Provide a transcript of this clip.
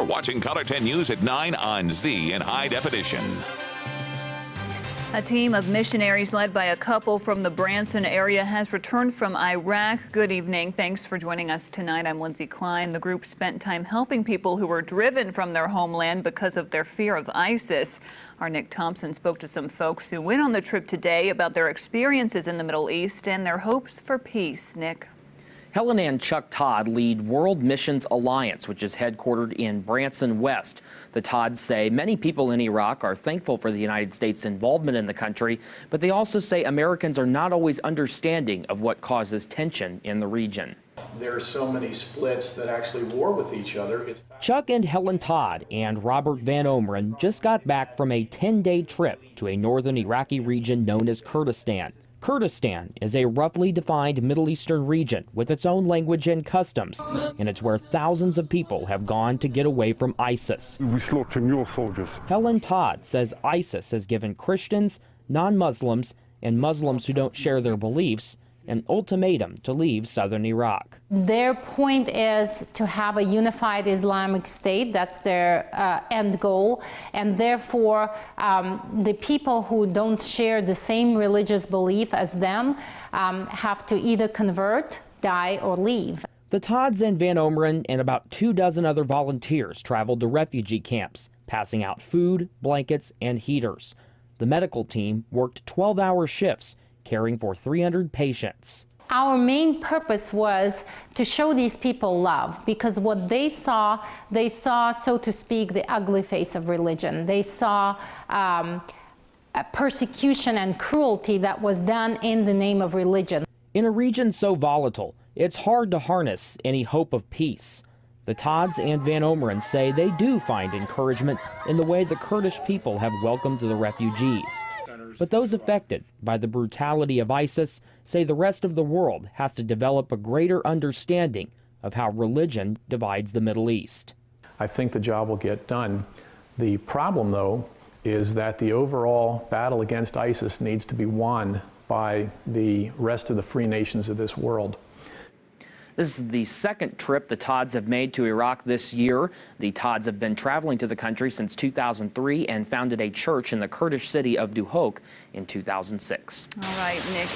You're watching Color 10 News at 9 on Z in high definition. A team of missionaries led by a couple from the Branson area has returned from Iraq. Good evening. Thanks for joining us tonight. I'm Lindsay Klein. The group spent time helping people who were driven from their homeland because of their fear of ISIS. Our Nick Thompson spoke to some folks who went on the trip today about their experiences in the Middle East and their hopes for peace. Nick. Helen and Chuck Todd lead World Missions Alliance, which is headquartered in Branson West. The Todds say many people in Iraq are thankful for the United States' involvement in the country, but they also say Americans are not always understanding of what causes tension in the region. There are so many splits that actually war with each other. Chuck and Helen Todd and Robert Van Omeren just got back from a 10-day trip to a northern Iraqi region known as Kurdistan. Kurdistan is a roughly defined Middle Eastern region with its own language and customs, and it's where thousands of people have gone to get away from ISIS. We slaughtered your soldiers. Helen Todd says ISIS has given Christians, non-Muslims, and Muslims who don't share their beliefs an ultimatum to leave southern Iraq. Their point is to have a unified Islamic State. That's their end goal. And therefore, the people who don't share the same religious belief as them have to either convert, die, or leave. The Todds and Van Omeren and about 24 other volunteers traveled to refugee camps, passing out food, blankets, and heaters. The medical team worked 12-hour shifts, caring for 300 patients. Our main purpose was to show these people love, because what they saw, so to speak, the ugly face of religion. They saw persecution and cruelty that was done in the name of religion. In a region so volatile, it's hard to harness any hope of peace. The Todds and Van Omeren say they do find encouragement in the way the Kurdish people have welcomed the refugees. But those affected by the brutality of ISIS say the rest of the world has to develop a greater understanding of how religion divides the Middle East. I think the job will get done. The problem, though, is that the overall battle against ISIS needs to be won by the rest of the free nations of this world. This is the second trip the Todds have made to Iraq this year. The Todds have been traveling to the country since 2003 and founded a church in the Kurdish city of Duhok in 2006. All right, Nick.